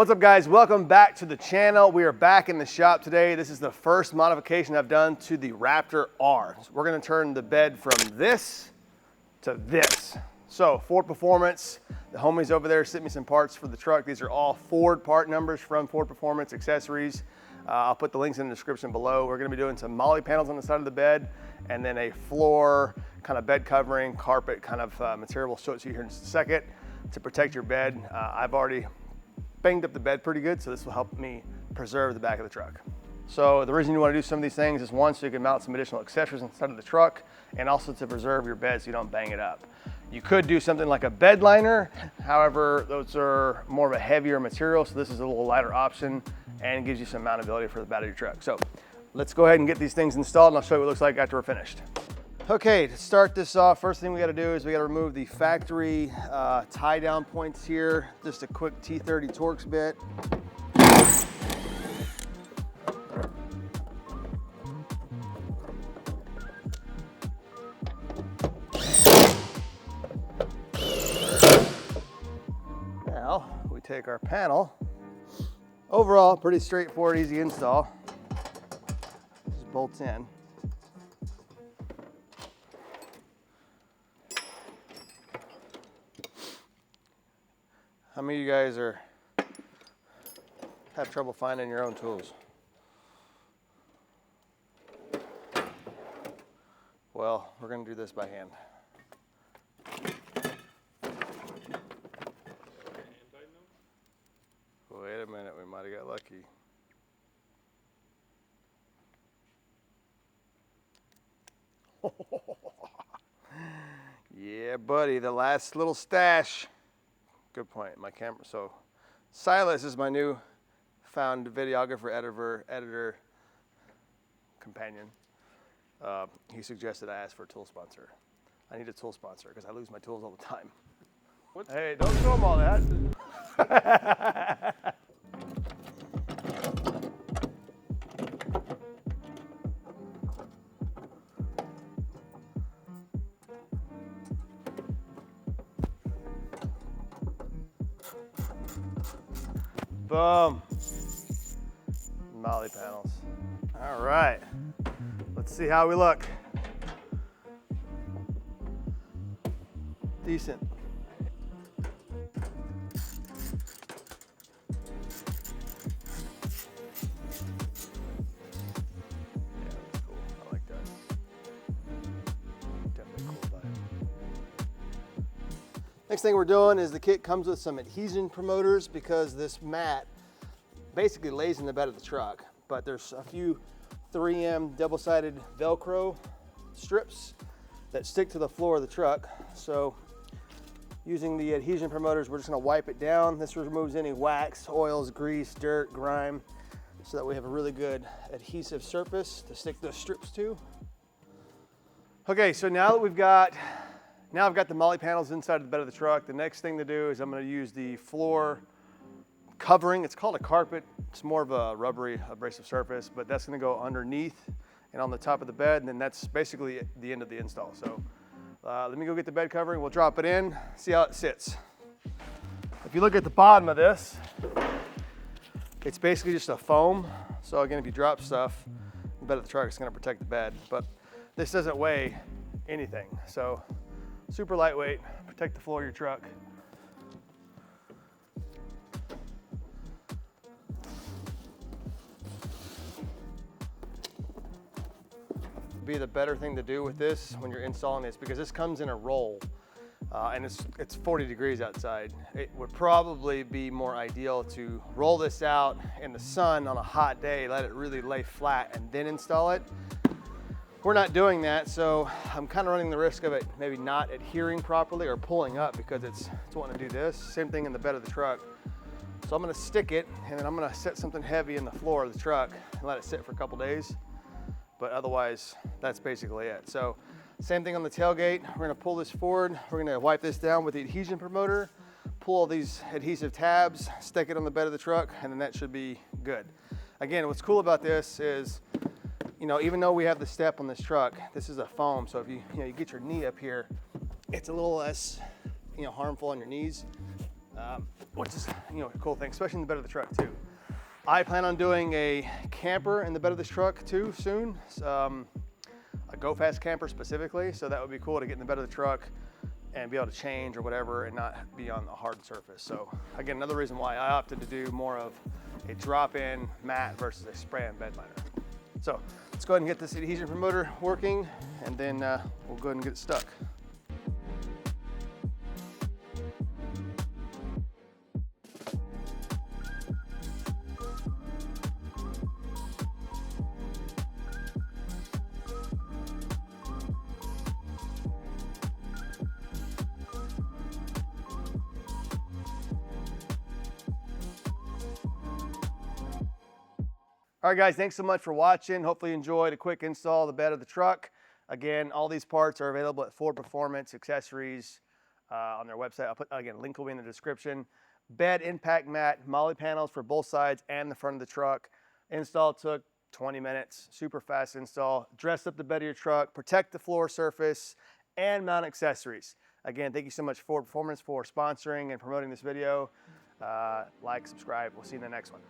What's up, guys? Welcome back to the channel. We are back in the shop today. This is the first modification I've done to the Raptor R. So we're gonna turn the bed from this to this. So Ford Performance, the homies over there sent me some parts for the truck. These are all Ford part numbers from Ford Performance Accessories. I'll put the links in the description below. We're gonna be doing some Molle panels on the side of the bed and then a floor kind of bed covering, carpet kind of material. We'll show it to you here in just a second to protect your bed. I've already banged up the bed pretty good, so this will help me preserve the back of the truck. So the reason you want to do some of these things is one, so you can mount some additional accessories inside of the truck, and also to preserve your bed so you don't bang it up. You could do something like a bed liner. However, those are more of a heavier material, so this is a little lighter option and gives you some mountability for the back of your truck. So let's go ahead and get these things installed, and I'll show you what it looks like after we're finished. Okay, to start this off, first thing we gotta do is we gotta remove the factory tie down points here. Just a quick T30 Torx bit. Now, we take our panel. Overall, pretty straightforward, easy install. Just bolts in. How many of you guys have trouble finding your own tools? Well, we're going to do this by hand. Wait a minute, we might have got lucky. Yeah, buddy, the last little stash. Good point, my camera. So Silas is my new found videographer, editor, companion. He suggested I ask for a tool sponsor. I need a tool sponsor because I lose my tools all the time. What? Hey, don't show them all that. Boom. Molle panels. All right. Let's see how we look. Decent. Yeah, that's cool. I like that. Definitely cool vibe. Next thing we're doing is the kit comes with some adhesion promoters because this mat basically lays in the bed of the truck, but there's a few 3M double-sided Velcro strips that stick to the floor of the truck. So using the adhesion promoters, we're just gonna wipe it down. This removes any wax, oils, grease, dirt, grime, so that we have a really good adhesive surface to stick those strips to. Okay, so now that I've got the Molle panels inside the bed of the truck, the next thing to do is I'm gonna use the floor covering. It's called a carpet. It's more of a rubbery abrasive surface, but that's gonna go underneath and on the top of the bed, and then that's basically the end of the install. So let me go get the bed covering. We'll drop it in, see how it sits. If you look at the bottom of this, it's basically just a foam. So again, if you drop stuff in the bed of the truck, it's gonna protect the bed, but this doesn't weigh anything. So super lightweight, protect the floor of your truck. Be the better thing to do with this when you're installing this, because this comes in a roll and it's 40 degrees outside. It would probably be more ideal to roll this out in the sun on a hot day, let it really lay flat, and then install it. We're not doing that, so I'm kind of running the risk of it maybe not adhering properly or pulling up because it's wanting to do this. Same thing in the bed of the truck. So I'm gonna stick it, and then I'm gonna set something heavy in the floor of the truck and let it sit for a couple days. But otherwise, that's basically it. So same thing on the tailgate. We're gonna pull this forward. We're gonna wipe this down with the adhesion promoter, pull all these adhesive tabs, stick it on the bed of the truck, and then that should be good. Again, what's cool about this is, you know, even though we have the step on this truck, this is a foam. So if you get your knee up here, it's a little less, harmful on your knees. which is, you know, a cool thing, especially in the bed of the truck too. I plan on doing a camper in the bed of this truck too soon, a go fast camper specifically. So that would be cool to get in the bed of the truck and be able to change or whatever and not be on a hard surface. So again, another reason why I opted to do more of a drop-in mat versus a spray-on bed liner. So let's go ahead and get this adhesion promoter working, and then we'll go ahead and get it stuck. All right, guys, thanks so much for watching. Hopefully you enjoyed a quick install of the bed of the truck. Again, all these parts are available at Ford Performance Accessories on their website. I'll put, again, link will be in the description. Bed impact mat, Molle panels for both sides and the front of the truck. Install took 20 minutes, super fast install. Dress up the bed of your truck, protect the floor surface, and mount accessories. Again, thank you so much, Ford Performance, for sponsoring and promoting this video. Like, subscribe. We'll see you in the next one.